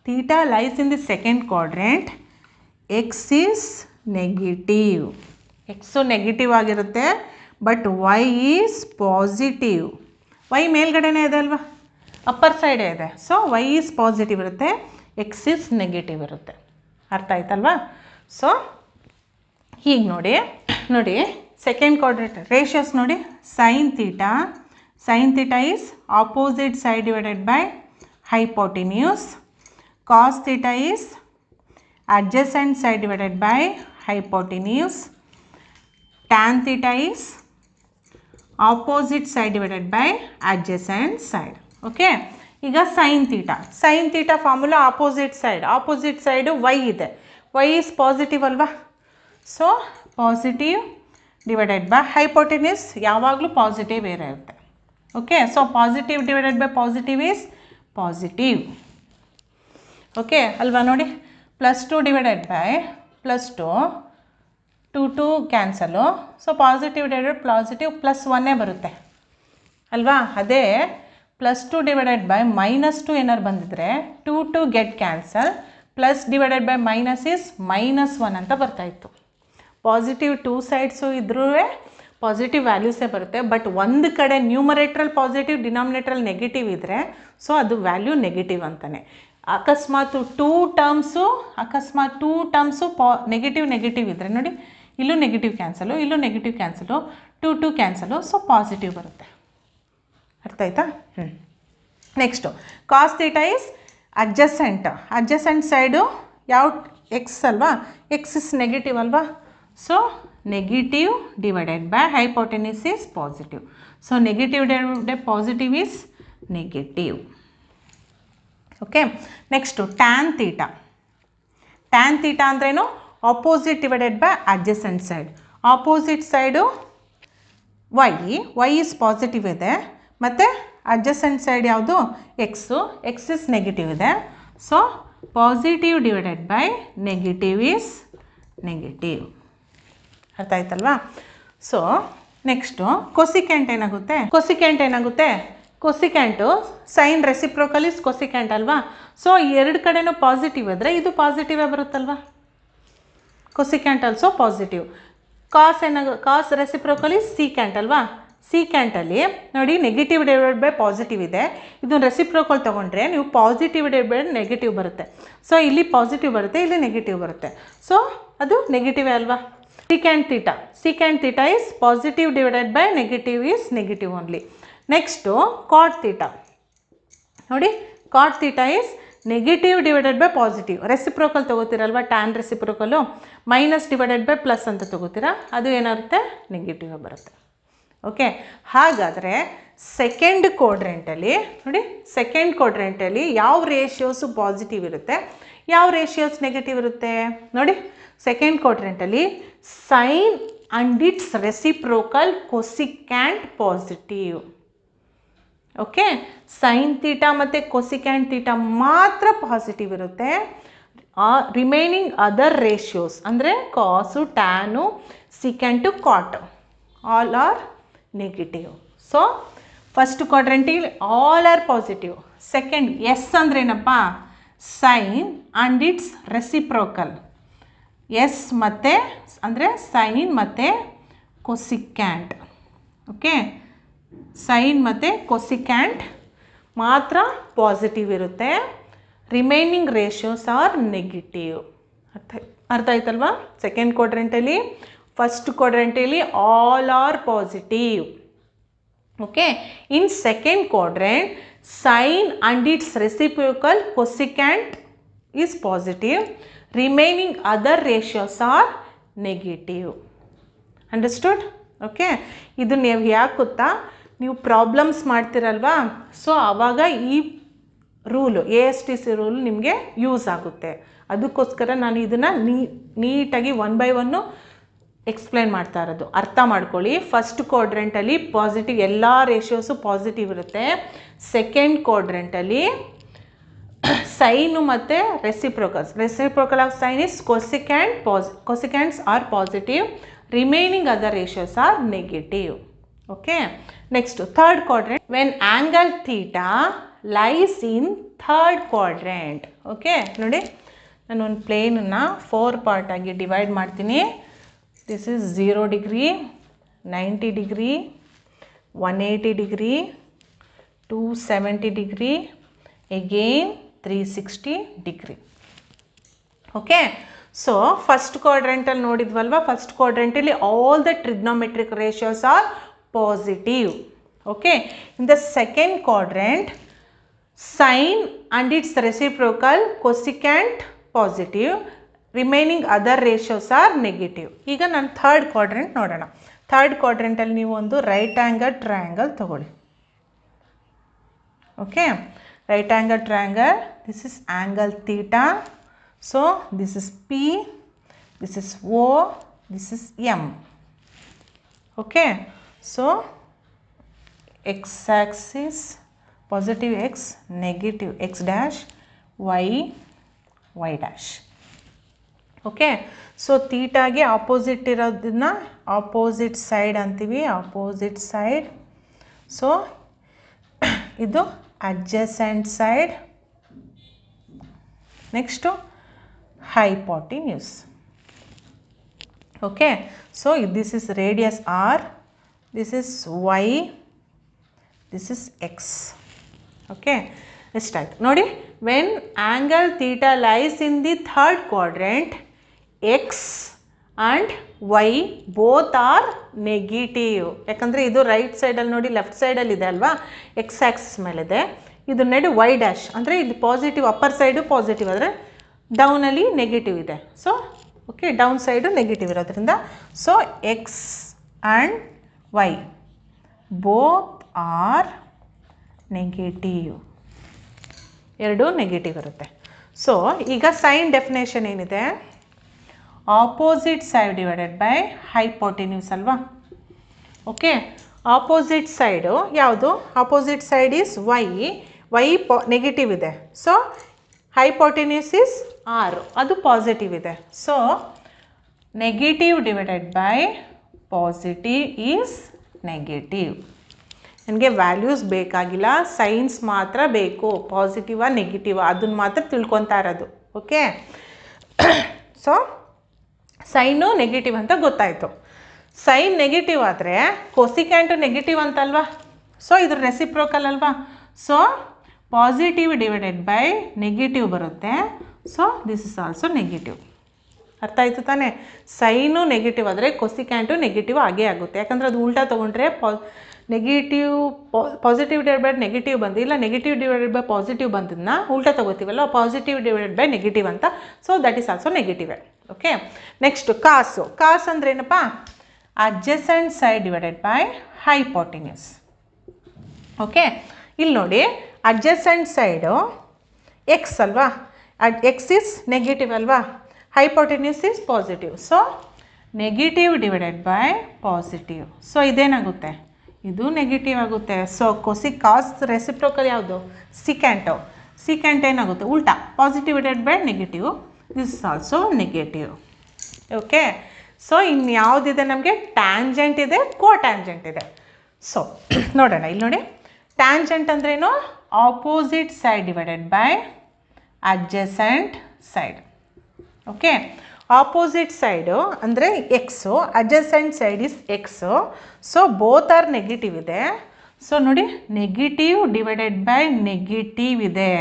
theta lies in the second quadrant, x is negative. X negative ಆಗಿರುತ್ತೆ, but y is positive. Y ಮೇಲ್ಗಡೆನೇ ಇದೆ ಅಲ್ವಾ? ಅಪ್ಪರ್ ಸೈಡೇ ಇದೆ. ಸೊ ವೈ ಈಸ್ ಪಾಸಿಟಿವ್ ಇರುತ್ತೆ, ಎಕ್ಸ್ ಈಸ್ ನೆಗೆಟಿವ್ ಇರುತ್ತೆ. ಅರ್ಥ ಆಯ್ತಲ್ವಾ? ಸೊ ಹೀಗೆ ನೋಡಿ ಸೆಕೆಂಡ್ ಕ್ವಾಡ್ರೆಂಟ್ ರೇಷಿಯೋಸ್ ನೋಡಿ. Sine theta is opposite side divided by hypotenuse. Cos theta is adjacent side divided by hypotenuse. Tan theta is opposite side divided by adjacent side. Okay, ಈಗ sin theta formula opposite side y ಇದೆ. y is positive ಅಲ್ವಾ? So positive divided by hypotenuse ಯಾವಾಗಲೂ positive ಇರುತ್ತೆ. Okay, so positive divided by positive is positive. Okay ಅಲ್ವಾ? ನೋಡಿ, +2 divided by +2 2 cancel. So positive divided positive +1 ಬರುತ್ತೆ ಅಲ್ವಾ? ಅದೇ +2 divided by -2 ಏನಾರು ಬಂದಿದ್ರೆ 2 get cancel, plus divided by minus is -1 ಅಂತ ಬರ್ತಾಯಿತ್ತು. ಪಾಸಿಟಿವ್ 2 ಸೈಡ್ಸು ಇದ್ರೂ ಪಾಸಿಟಿವ್ ವ್ಯಾಲ್ಯೂಸೇ ಬರುತ್ತೆ. ಬಟ್ ಒಂದು ಕಡೆ ನ್ಯೂಮರೇಟ್ರಲ್ಲಿ ಪಾಸಿಟಿವ್, ಡಿನಾಮಿನೇಟ್ರಲ್ಲಿ ನೆಗೆಟಿವ್ ಇದ್ದರೆ ಸೊ ಅದು ವ್ಯಾಲ್ಯೂ ನೆಗೆಟಿವ್ ಅಂತಲೇ. ಅಕಸ್ಮಾತ್ ಟೂ ಟರ್ಮ್ಸು ನೆಗೆಟಿವ್ ಇದ್ದರೆ ನೋಡಿ, ಇಲ್ಲೂ ನೆಗೆಟಿವ್ ಕ್ಯಾನ್ಸಲು, ಇಲ್ಲೂ negative cancel, 2 cancel, so positive ಬರುತ್ತೆ. ಅರ್ಥ ಆಯ್ತಾ? Next cos theta is adjacent side ಯಾವ ಎಕ್ಸ್ ಅಲ್ವಾ, ಎಕ್ಸ್ ಇಸ್ ನೆಗೆಟಿವ್ ಅಲ್ವಾ, so negative divided by hypotenuse is positive. So negative divided by positive is negative. Okay, next tan theta ಅಂದ್ರೇನು? Opposite divided by adjacent side. Opposite side y is positive ಇದೆ, ಮತ್ತು adjacent side ಯಾವುದು? X is negative ಇದೆ. So positive divided by negative is negative. ಅರ್ಥ ಆಯ್ತಲ್ವಾ? So next cosecant ಏನಾಗುತ್ತೆ? Cosecant sine reciprocal is cosecant ಅಲ್ವಾ. So ಎರಡು ಕಡೆನೂ ಪಾಸಿಟಿವ್ ಇದ್ದರೆ ಇದು ಪಾಸಿಟಿವೇ ಬರುತ್ತಲ್ವಾ. Cosecant also positive. Cos reciprocal is secant ಅಲ್ವಾ. ಸೀಕ್ಯಾಂಟಲ್ಲಿ ನೋಡಿ ನೆಗೆಟಿವ್ ಡಿವೈಡೆಡ್ ಬೈ ಪಾಸಿಟಿವ್ ಇದೆ, ಇದನ್ನು ರೆಸಿಪ್ರೋಕಲ್ ತೊಗೊಂಡ್ರೆ ನೀವು ಪಾಸಿಟಿವ್ ಡಿವೈಡೆಡ್ ಬೈ ನೆಗೆಟಿವ್ ಬರುತ್ತೆ. ಸೊ ಇಲ್ಲಿ ಪಾಸಿಟಿವ್ ಬರುತ್ತೆ, ಇಲ್ಲಿ ನೆಗೆಟಿವ್ ಬರುತ್ತೆ, ಸೊ ಅದು ನೆಗೆಟಿವೇ ಅಲ್ವಾ. Secant theta is positive divided by negative is negative only. Next cot theta ನೋಡಿ, cot theta is negative divided by positive. Reciprocal ತೊಗೋತೀರಲ್ವ, tan reciprocal minus divided by plus ಅಂತ ತೊಗೋತೀರಾ, ಅದು ಏನಾಗುತ್ತೆ? ನೆಗೆಟಿವ್ ಬರುತ್ತೆ. ಓಕೆ, ಹಾಗಾದರೆ ಸೆಕೆಂಡ್ ಕ್ವಾಡ್ರೆಂಟಲ್ಲಿ ನೋಡಿ, ಸೆಕೆಂಡ್ ಕ್ವಾಡ್ರೆಂಟಲ್ಲಿ ಯಾವ ರೇಷಿಯೋಸು ಪಾಸಿಟಿವ್ ಇರುತ್ತೆ, ಯಾವ ರೇಷಿಯೋಸ್ ನೆಗೆಟಿವ್ ಇರುತ್ತೆ ನೋಡಿ. ಸೆಕೆಂಡ್ ಕ್ವಾಡ್ರೆಂಟಲ್ಲಿ sine and it's reciprocal cosecant positive. Okay, sine theta ಮತ್ತು ಕೊಸಿಕ್ಯಾಂಟ್ ಥೀಟಾ ಮಾತ್ರ ಪಾಸಿಟಿವ್ ಇರುತ್ತೆ. ರಿಮೈನಿಂಗ್ ಅದರ್ ರೇಷಿಯೋಸ್ ಅಂದರೆ cos, tan, secant, cot all are negative. So first ಕ್ವಾಡ್ರೆಂಟಿಗೆ all are positive. Second S ಅಂದ್ರೆ ಏನಪ್ಪ? Sine and it's reciprocal. S ಮತ್ತು ಅಂದರೆ sine ಮತ್ತು ಕೊಸಿಕ್ಯಾಂಟ್. ಓಕೆ, ಸೈನ್ ಮತ್ತು ಕೊಸಿಕ್ಯಾಂಟ್ ಮಾತ್ರ ಪಾಸಿಟಿವ್ ಇರುತ್ತೆ. Remaining ratios are negative. ಅರ್ಥ ಆಯ್ತಲ್ವಾ? ಸೆಕೆಂಡ್ ಕ್ವಾಡ್ರೆಂಟಲ್ಲಿ, ಫಸ್ಟ್ ಕ್ವಾಡ್ರೆಂಟಲ್ಲಿ all are positive. Okay, in second quadrant sine and it's reciprocal cosecant is positive. Remaining other ratios are negative. Understood? Okay, ಇದು ನೀವು ಯಾಕೆ ಗೊತ್ತಾ, ನೀವು ಪ್ರಾಬ್ಲಮ್ಸ್ ಮಾಡ್ತಿರಲ್ವಾ, ಸೊ ಆವಾಗ ಈ ರೂಲು ASTC ರೂಲ್ ನಿಮಗೆ ಯೂಸ್ ಆಗುತ್ತೆ. ಅದಕ್ಕೋಸ್ಕರ ನಾನು ಇದನ್ನು ನೀಟಾಗಿ 1 by 1 ಎಕ್ಸ್ಪ್ಲೈನ್ ಮಾಡ್ತಾ ಇರೋದು. ಅರ್ಥ ಮಾಡ್ಕೊಳ್ಳಿ. ಫಸ್ಟ್ ಕ್ವಾಡ್ರೆಂಟಲ್ಲಿ ಪಾಸಿಟಿವ್ ಎಲ್ಲ ರೇಷಿಯೋಸು ಪಾಸಿಟಿವ್ ಇರುತ್ತೆ. ಸೆಕೆಂಡ್ ಕ್ವಾಡ್ರೆಂಟಲ್ಲಿ ಸೈನು ಮತ್ತು reciprocal of sine is cosecants are positive. Remaining other ratios are negative. Okay, next third quadrant. When angle theta lies in third quadrant. Okay, ನೋಡಿ ನಾನು ಒಂದು ಪ್ಲೇನನ್ನು 4 ಪಾರ್ಟಾಗಿ ಡಿವೈಡ್ ಮಾಡ್ತೀನಿ. This is 0 degree, 90 degree, 180 degree, 270 degree, again 360 degree. Okay, so first ಕ್ವಾಡ್ರೆಂಟಲ್ಲಿ ನೋಡಿದ್ವಲ್ವ, first ಕ್ವಾಡ್ರೆಂಟಲ್ಲಿ all the trigonometric ratios are positive. Okay, in the second quadrant sine and it's reciprocal cosecant positive. Remaining other ratios are negative. ಈಗ ನಾನು third quadrant ನೋಡೋಣ. Third ಕ್ವಾಡ್ರೆಂಟಲ್ಲಿ ನೀವು ಒಂದು right angle triangle ತಗೊಳ್ಳಿ. Okay, right angle triangle, this is angle theta. So this is P, this is O, this is M. Okay, so x axis positive x, negative x dash, y dash. Okay, so ಥೀಟಾಗೆ opposite ಇರೋದನ್ನ opposite side ಅಂತೀವಿ, opposite side. So ಇದು adjacent side, next hypotenuse. Okay, so this is radius r, this is y, this is x. Okay, ಎಷ್ಟಾಯ್ತು ನೋಡಿ. when angle theta lies in the third quadrant, x and y both are negative. ಯಾಕಂದರೆ ಇದು right ಸೈಡಲ್ಲಿ ನೋಡಿ, left ಸೈಡಲ್ಲಿ ಇದೆ ಅಲ್ವಾ, X Axis ಮೇಲಿದೆ, ಇದು ನೆಡು ವೈ ಡ್ಯಾಶ್ ಅಂದರೆ ಇದು ಪಾಸಿಟಿವ್, ಅಪ್ಪರ್ ಸೈಡು ಪಾಸಿಟಿವ್ ಆದರೆ ಡೌನಲ್ಲಿ ನೆಗೆಟಿವ್ ಇದೆ. So okay, down side negative ಇರೋದ್ರಿಂದ so x and y both are negative, ಎರಡೂ ನೆಗೆಟಿವ್ ಇರುತ್ತೆ. ಸೊ ಈಗ ಸೈನ್ ಡೆಫಿನೇಷನ್ ಏನಿದೆ, opposite side divided by hypotenuse ಅಲ್ವಾ. ಓಕೆ, ಆಪೋಸಿಟ್ ಸೈಡು ಯಾವುದು, opposite side is y, y negative ಇದೆ, so hypotenuse is r, ಅದು positive ಇದೆ. So negative divided by positive is negative. ನನಗೆ ವ್ಯಾಲ್ಯೂಸ್ ಬೇಕಾಗಿಲ್ಲ, ಸೈನ್ಸ್ ಮಾತ್ರ ಬೇಕು, ಪಾಸಿಟಿವಾ ನೆಗೆಟಿವಾ ಅದನ್ನು ಮಾತ್ರ ತಿಳ್ಕೊತಾ ಇರೋದು. ಓಕೆ, ಸೊ ಸೈನು ನೆಗೆಟಿವ್ ಅಂತ ಗೊತ್ತಾಯಿತು. ಸೈನ್ ನೆಗೆಟಿವ್ ಆದರೆ ಕೊಸಿಕ್ಯಾಂಟು ನೆಗೆಟಿವ್ ಅಂತಲ್ವಾ, ಸೊ ಇದ್ರ ರೆಸಿಪ್ರೋಕಲ್ ಅಲ್ವಾ. So positive divided by negative ಬರುತ್ತೆ, so this is also negative. ಅರ್ಥ ಆಯಿತು ತಾನೇ. ಸೈನು ನೆಗೆಟಿವ್ ಆದರೆ ಕೊಸಿಕ್ಯಾಂಟು ನೆಗೆಟಿವ್ ಆಗೇ ಆಗುತ್ತೆ, ಯಾಕಂದರೆ ಅದು ಉಲ್ಟಾ ತೊಗೊಂಡ್ರೆ negative positive divide by negative ಬಂದು, ಇಲ್ಲ ನೆಗೆಟಿವ್ ಡಿವೈಡೆಡ್ ಬೈ ಪಾಸಿಟಿವ್ ಬಂದನ್ನ ಉಲ್ಟಾ ತೊಗೋತೀವಲ್ಲ, ಪಾಸಿಟಿವ್ ಡಿವೈಡೆಡ್ ಬೈ ನೆಗೆಟಿವ್ ಅಂತ, ಸೊ ದಟ್ ಈಸ್ ಆಲ್ಸೋ ನೆಗೆಟಿವೇ. Okay, next cos. ಕಾಸು ಅಂದ್ರೆ ಏನಪ್ಪ, adjacent side divided by hypotenuse. Okay, ಇಲ್ಲಿ ನೋಡಿ ಅಡ್ಜಸೆಂಟ್ ಸೈಡು ಎಕ್ಸ್ ಅಲ್ವಾ, ಎಕ್ಸ್ ಇಸ್ ನೆಗೆಟಿವ್ ಅಲ್ವಾ, hypotenuse is positive, so negative divided by positive. So ಇದೇನಾಗುತ್ತೆ, ಇದು ನೆಗೆಟಿವ್ ಆಗುತ್ತೆ. ಸೊ ಕಾಸ್ ರೆಸಿಪ್ರೋಕಲ್ ಯಾವುದು, ಸಿಕ್ಯಾಂಟು. ಸಿಕ್ಯಾಂಟ್ ಏನಾಗುತ್ತೆ, ಉಲ್ಟಾ, positive divided by negative, this is also negative. Okay, so ಇನ್ನು ಯಾವುದಿದೆ ನಮಗೆ, ಟ್ಯಾಂಜೆಂಟ್ ಇದೆ, ಕೋ ಟ್ಯಾಂಜೆಂಟ್ ಇದೆ. ಸೊ ನೋಡೋಣ, ಇಲ್ಲಿ ನೋಡಿ, ಟ್ಯಾಂಜೆಂಟ್ ಅಂದ್ರೇನು, opposite side divided by adjacent side. Okay, opposite side ಅಂದರೆ x, adjacent side is x, so both are negative ಇದೆ. ಸೊ ನೋಡಿ, ನೆಗೆಟಿವ್ ಡಿವೈಡೆಡ್ ಬೈ ನೆಗೆಟಿವ್ ಇದೆ.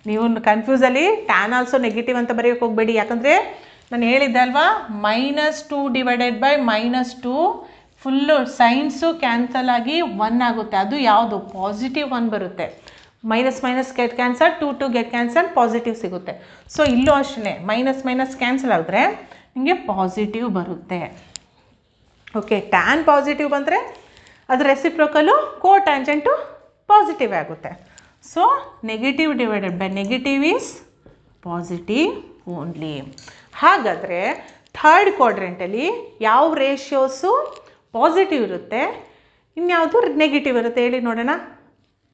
ನೀವು ಕನ್ಫ್ಯೂಸಲ್ಲಿ ಟ್ಯಾನ್ ಆಲ್ಸೋ ನೆಗೆಟಿವ್ ಅಂತ ಬರೆಯೋಕ್ಕೆ ಹೋಗಬೇಡಿ, ಯಾಕಂದರೆ ನಾನು ಹೇಳಿದ್ದೆ ಅಲ್ವಾ, -2 divided by -2 full science cancel ಆಗಿ 1 ಆಗುತ್ತೆ, ಅದು ಯಾವುದು, ಪಾಸಿಟಿವ್ 1 ಬರುತ್ತೆ. Minus minus get cancel, 2 get cancel, positive ಸಿಗುತ್ತೆ. ಸೊ ಇಲ್ಲೂ ಅಷ್ಟೇ, ಮೈನಸ್ ಮೈನಸ್ ಕ್ಯಾನ್ಸಲ್ ಆದರೆ ನಿಮಗೆ ಪಾಸಿಟಿವ್ ಬರುತ್ತೆ. ಓಕೆ, ಟ್ಯಾನ್ ಪಾಸಿಟಿವ್ ಬಂದರೆ ಅದು ರೆಸಿಪ್ರೋಕಲು, ಕೋ ಟ್ಯಾಂಜೆಂಟು ಪಾಸಿಟಿವ್ ಆಗುತ್ತೆ. So negative divided by negative is positive only. ಹಾಗಾದರೆ ಥರ್ಡ್ ಕ್ವಾಡ್ರೆಂಟಲ್ಲಿ ಯಾವ ರೇಷಿಯೋಸು ಪಾಸಿಟಿವ್ ಇರುತ್ತೆ, ಇನ್ಯಾವುದು ನೆಗೆಟಿವ್ ಇರುತ್ತೆ ಹೇಳಿ ನೋಡೋಣ.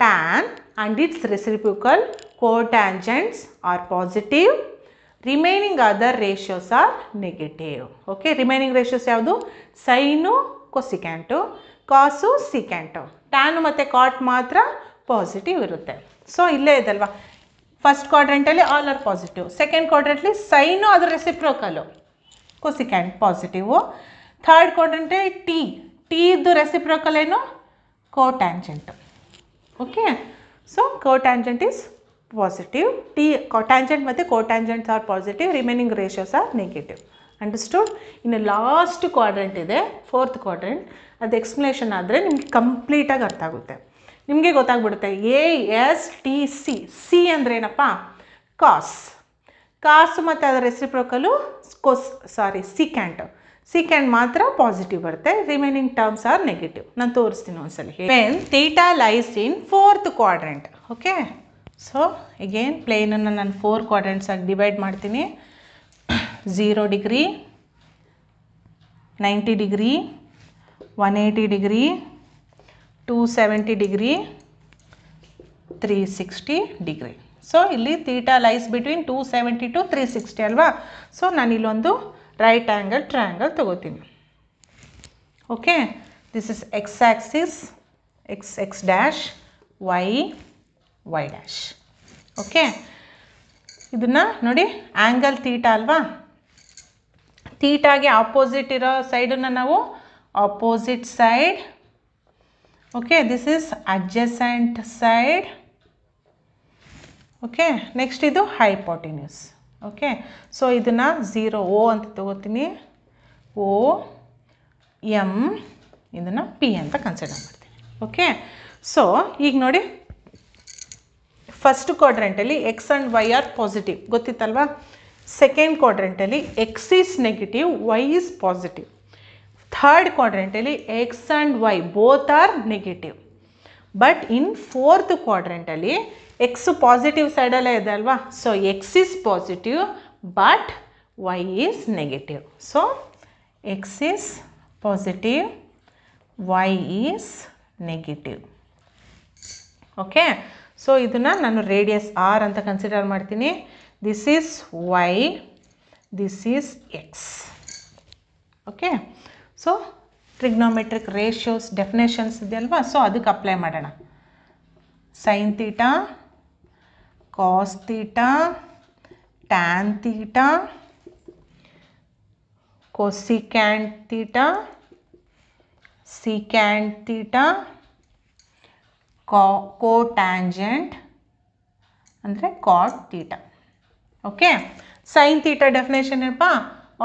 Tan and it's reciprocal cotangents are positive, remaining other ratios are negative. Okay, remaining ratios ಯಾವುದು, ಸೈನು ಕೊಸಿಕ್ಯಾಂಟು, ಕಾಸು ಸಿಕ್ಯಾಂಟು, ಟ್ಯಾನು ಮತ್ತು ಕಾಟ್ ಮಾತ್ರ ಪಾಸಿಟಿವ್ ಇರುತ್ತೆ. ಸೊ ಇಲ್ಲೇ ಇದಲ್ವಾ, ಫಸ್ಟ್ ಕ್ವಾಡ್ರೆಂಟಲ್ಲಿ ಆಲ್ ಆರ್ ಪಾಸಿಟಿವ್, ಸೆಕೆಂಡ್ ಕ್ವಾಡ್ರೆಂಟಲ್ಲಿ ಸೈನು ಅದರ ರೆಸಿಪ್ರೋಕಲು, ಕೊಸಿಕ್ಯಾಂಟ್ ಪಾಸಿಟಿವು, ಥರ್ಡ್ ಕ್ವಾಡ್ರೆಂಟಲ್ಲಿ ಟಿ ಇದ್ದು ರೆಸಿಪ್ರೋಕಲ್ ಏನು, cotangent. Okay, so cotangent is positive, cotangent ಮತ್ತು cotangents are positive, remaining ratios are negative. Understood. ಇನ್ನು ಲಾಸ್ಟ್ ಕ್ವಾಡ್ರೆಂಟ್ ಇದೆ, ಫೋರ್ತ್ ಕ್ವಾಡ್ರೆಂಟ್, ಅದು ಎಕ್ಸ್ಪ್ಲನೇಷನ್ ಆದರೆ ನಿಮಗೆ ಕಂಪ್ಲೀಟಾಗಿ ಅರ್ಥ ಆಗುತ್ತೆ. ನಿಮಗೆ ಗೊತ್ತಾಗ್ಬಿಡುತ್ತೆ. ಸಿ ಅಂದರೆ ಏನಪ್ಪ, ಕಾಸು ಮತ್ತು ಅದರ ರೆಸಿಪ್ರೋಕಲು ಸಿಕ್ಯಾಂಟ್ ಮಾತ್ರ ಪಾಸಿಟಿವ್ ಬರುತ್ತೆ, ರಿಮೈನಿಂಗ್ ಟರ್ಮ್ಸ್ ಆರ್ ನೆಗೆಟಿವ್. ನಾನು ತೋರಿಸ್ತೀನಿ ಒಂದ್ಸಲ. When theta lies in fourth quadrant. Okay, so again ಪ್ಲೇನನ್ನು ನಾನು 4 ಕ್ವಾಡ್ರೆಂಟ್ಸ್ ಆಗಿ ಡಿವೈಡ್ ಮಾಡ್ತೀನಿ. 0 degree, 90 degree, 180 degree, 270 degree, 360 degree. So ಇಲ್ಲಿ ಥೀಟಾ ಲೈಸ್ ಬಿಟ್ವೀನ್ 270 to 360 ಅಲ್ವಾ. ಸೊ ನಾನಿಲ್ಲೊಂದು ರೈಟ್ ಆ್ಯಂಗಲ್ ಟ್ರಯಾಂಗಲ್ ತಗೋತೀನಿ. Okay, this is x axis, x dash, y y dash. Okay, ಇದನ್ನು ನೋಡಿ ಆ್ಯಂಗಲ್ ತೀಟಾ ಅಲ್ವಾ, ತೀಟಾಗೆ ಆಪೋಸಿಟ್ ಇರೋ ಸೈಡನ್ನು ನಾವು opposite side. Okay, this is adjacent side. Okay, next ಇದು hypotenuse. Okay, so ಇದನ್ನು 0 O ಅಂತ ತಗೋತೀನಿ, O M, ಇದನ್ನು P ಅಂತ ಕನ್ಸಿಡರ್ ಮಾಡ್ತೀನಿ. ಓಕೆ, ಸೊ ಈಗ ನೋಡಿ ಫಸ್ಟ್ ಕ್ವಾಡ್ರೆಂಟಲ್ಲಿ x and y are positive ಗೊತ್ತಿತ್ತಲ್ವಾ. ಸೆಕೆಂಡ್ ಕ್ವಾಡ್ರೆಂಟಲ್ಲಿ x is negative, y is positive. Third ಕ್ವಾಡ್ರೆಂಟಲ್ಲಿ x and y both are negative. But in fourth ಕ್ವಾಡ್ರೆಂಟಲ್ಲಿ ಎಕ್ಸು ಪಾಸಿಟಿವ್ ಸೈಡಲ್ಲೇ ಇದೆ ಅಲ್ವಾ, so x is positive but y is negative. So x is positive, y is negative. Okay, so ಇದನ್ನು ನಾನು radius r ಅಂತ consider ಮಾಡ್ತೀನಿ. This is Y, this is x. Okay, so trigonometric ratios definitions ಇದೆಯಲ್ವಾ, so ಅದಕ್ಕೆ apply ಮಾಡೋಣ. Sine theta, cos theta, tan theta, cosecant theta, secant theta, cotangent ಅಂದರೆ cot theta. Okay, sine theta definition ಏನಪ್ಪ,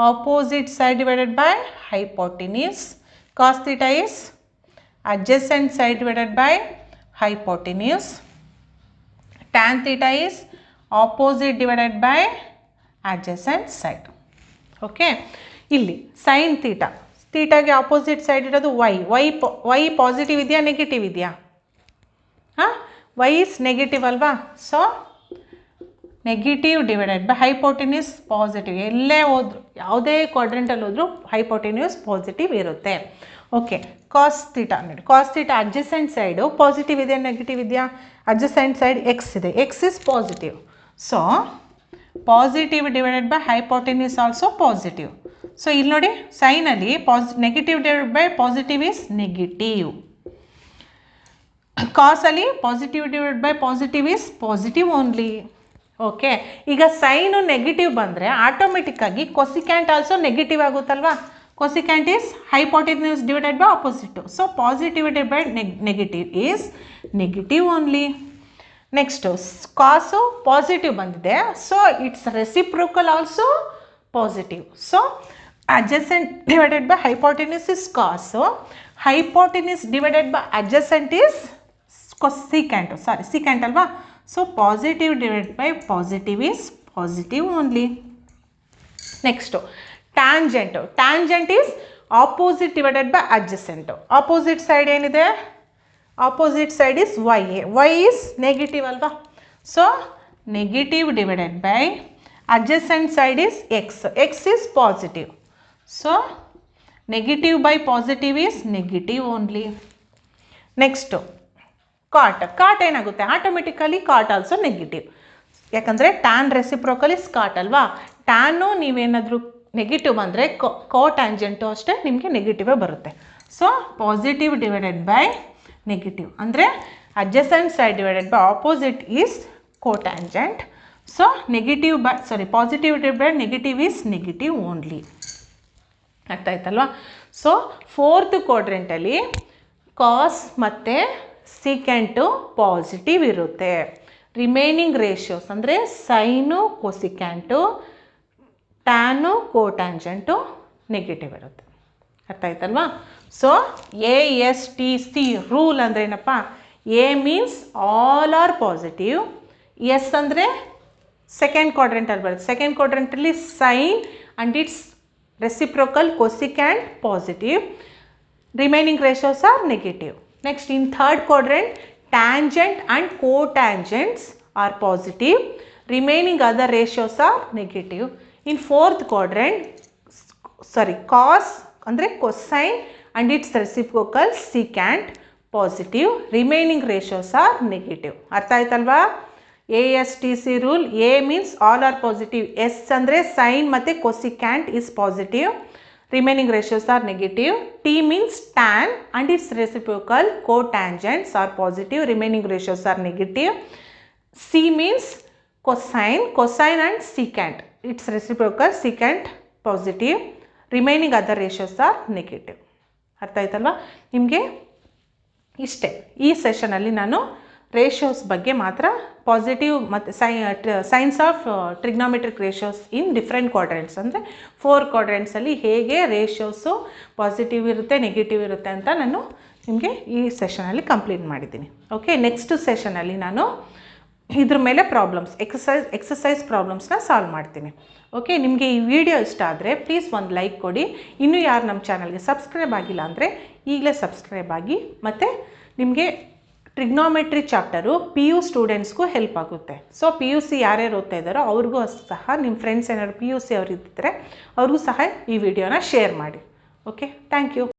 opposite side divided by hypotenuse. Cos theta is adjacent side divided by hypotenuse. Tan theta is opposite divided by adjacent side. Okay, ಇಲ್ಲಿ sine theta, ತೀಟಾಗೆ opposite side ಇರೋದು y. Y positive ಇದೆಯಾ negative ಇದೆಯಾ? ಹಾಂ, y is negative ಅಲ್ವಾ, so negative divided by hypotenuse positive. ಎಲ್ಲೇ ಹೋದ್ರು, ಯಾವುದೇ ಕ್ವಾಡ್ರೆಂಟಲ್ಲಿ ಹೋದರೂ ಹೈಪೋಟಿನ್ಯೂಸ್ ಪಾಸಿಟಿವ್ ಇರುತ್ತೆ. ಓಕೆ, ಕಾಸ್ ತೀಟಾ ನೋಡಿ, cos theta adjacent side positive ಇದೆಯಾ ನೆಗೆಟಿವ್ ಇದೆಯಾ? ಅಡ್ಜಸೆಂಟ್ ಸೈಡ್ ಎಕ್ಸ್ ಇದೆ, x is positive. So positive divided by hypotenuse also positive. So ಇಲ್ಲಿ ನೋಡಿ ಸೈನಲ್ಲಿ negative divided by positive is negative. ಕಾಸಲ್ಲಿ positive divide by positive is positive only. Okay, ಈಗ sine negative ಬಂದರೆ ಆಟೋಮೆಟಿಕ್ಕಾಗಿ cosecant also negative ಆಗುತ್ತಲ್ವಾ. Cosecant is hypotenuse divided by opposite. So positive divided by negative is negative only. Next cos positive ಬಂದಿದೆ, so it's reciprocal also positive. So adjacent divided by hypotenuse is cos. Hypotenuse divided by adjacent is secant. Sorry, secant alva. So positive divided by positive is positive only. Next, tangent. Tangent is opposite divided by adjacent. Opposite side enide? Opposite side is y. Y is negative alva. So negative divided by adjacent side is x. X is positive. So negative by positive is negative only. Next, cot. Cot ಏನಾಗುತ್ತೆ, automatically ಕಾಟ್ also negative. ಯಾಕಂದರೆ tan reciprocal is ಕಾಟ್ ಅಲ್ವಾ. Tan ನೀವೇನಾದರೂ negative ಬಂದರೆ ಕೋಟ್ಯಾಂಜೆಂಟು ಅಷ್ಟೇ ನಿಮಗೆ ನೆಗೆಟಿವೇ ಬರುತ್ತೆ. So positive divided by negative ಅಂದರೆ adjacent side divided by opposite is cotangent. So negative by positive divided by negative is negative only. ಅರ್ಥ ಆಯ್ತಲ್ವಾ. ಸೊ ಫೋರ್ತ್ ಕ್ವಾಡ್ರೆಂಟಲ್ಲಿ ಕಾಸ್ ಮತ್ತು ಸಿಕೆಂಟು ಪಾಸಿಟಿವ್ ಇರುತ್ತೆ. ರಿಮೈನಿಂಗ್ ರೇಷಿಯೋಸ್ ಅಂದರೆ sine cosecant, tan cotangent negative ಇರುತ್ತೆ. ಅರ್ಥ ಆಯ್ತಲ್ವಾ. ಸೊ ASTC ರೂಲ್ ಅಂದರೆ ಏನಪ್ಪ, A means all are positive, S ಅಂದರೆ ಸೆಕೆಂಡ್ ಕ್ವಾಡ್ರೆಂಟಲ್ಲಿ ಬರುತ್ತೆ. ಸೆಕೆಂಡ್ ಕ್ವಾಡ್ರೆಂಟಲ್ಲಿ sine and it's reciprocal cosecant positive, remaining ratios are negative. Next, in third quadrant, tangent and cotangents are positive, remaining other ratios are negative. In fourth quadrant, cos andre cosine and its reciprocal secant positive, remaining ratios are negative. Artha aitalva. ASTC rule, A means all are positive, S ಅಂದರೆ sine ಮತ್ತು cosecant is positive, remaining ratios are negative. T means tan and its reciprocal cotangents are positive, remaining ratios are negative. C means cosine and secant, its reciprocal secant positive, remaining other ratios are negative. ಅರ್ಥ ಆಯ್ತಲ್ವಾ ನಿಮಗೆ? ಇಷ್ಟೇ, ಈ ಸೆಷನಲ್ಲಿ ನಾನು ratios ಬಗ್ಗೆ ಮಾತ್ರ positive ಮತ್ತು science of trigonometric ratios in different ಕ್ವಾಡ್ರೆಂಟ್ಸ್ ಅಂದರೆ 4 ಕ್ವಾಡ್ರೆಂಟ್ಸಲ್ಲಿ ಹೇಗೆ ರೇಷಿಯೋಸು ಪಾಸಿಟಿವ್ ಇರುತ್ತೆ ನೆಗೆಟಿವ್ ಇರುತ್ತೆ ಅಂತ ನಾನು ನಿಮಗೆ ಈ ಸೆಷನಲ್ಲಿ ಕಂಪ್ಲೀಟ್ ಮಾಡಿದ್ದೀನಿ. ಓಕೆ, ನೆಕ್ಸ್ಟ್ ಸೆಷನಲ್ಲಿ ನಾನು ಇದ್ರ ಮೇಲೆ ಪ್ರಾಬ್ಲಮ್ಸ್ ಎಕ್ಸಸೈಸ್ ಪ್ರಾಬ್ಲಮ್ಸ್ನ ಸಾಲ್ವ್ ಮಾಡ್ತೀನಿ. ಓಕೆ, ನಿಮಗೆ ಈ ವಿಡಿಯೋ ಇಷ್ಟ ಆದರೆ ಪ್ಲೀಸ್ ಒಂದು ಲೈಕ್ ಕೊಡಿ. ಇನ್ನೂ ಯಾರು ನಮ್ಮ ಚಾನಲ್ಗೆ ಸಬ್ಸ್ಕ್ರೈಬ್ ಆಗಿಲ್ಲ ಅಂದರೆ ಈಗಲೇ ಸಬ್ಸ್ಕ್ರೈಬ್ ಆಗಿ. ಮತ್ತು ನಿಮಗೆ ಟ್ರಿಗ್ನೋಮೆಟ್ರಿ ಚಾಪ್ಟರು PU ಸ್ಟೂಡೆಂಟ್ಸ್ಗೂ ಹೆಲ್ಪ್ ಆಗುತ್ತೆ. ಸೊ PUC ಯಾರ್ಯಾರು ಓದ್ತಾ ಇದ್ದಾರೋ ಅವ್ರಿಗೂ ಸಹ, ನಿಮ್ಮ ಫ್ರೆಂಡ್ಸ್ ಏನಾದ್ರು PUC ಅವ್ರು ಇದ್ದಿದ್ದರೆ ಅವ್ರಿಗೂ ಸಹ ಈ ವಿಡಿಯೋನ ಶೇರ್ ಮಾಡಿ. Okay, thank you.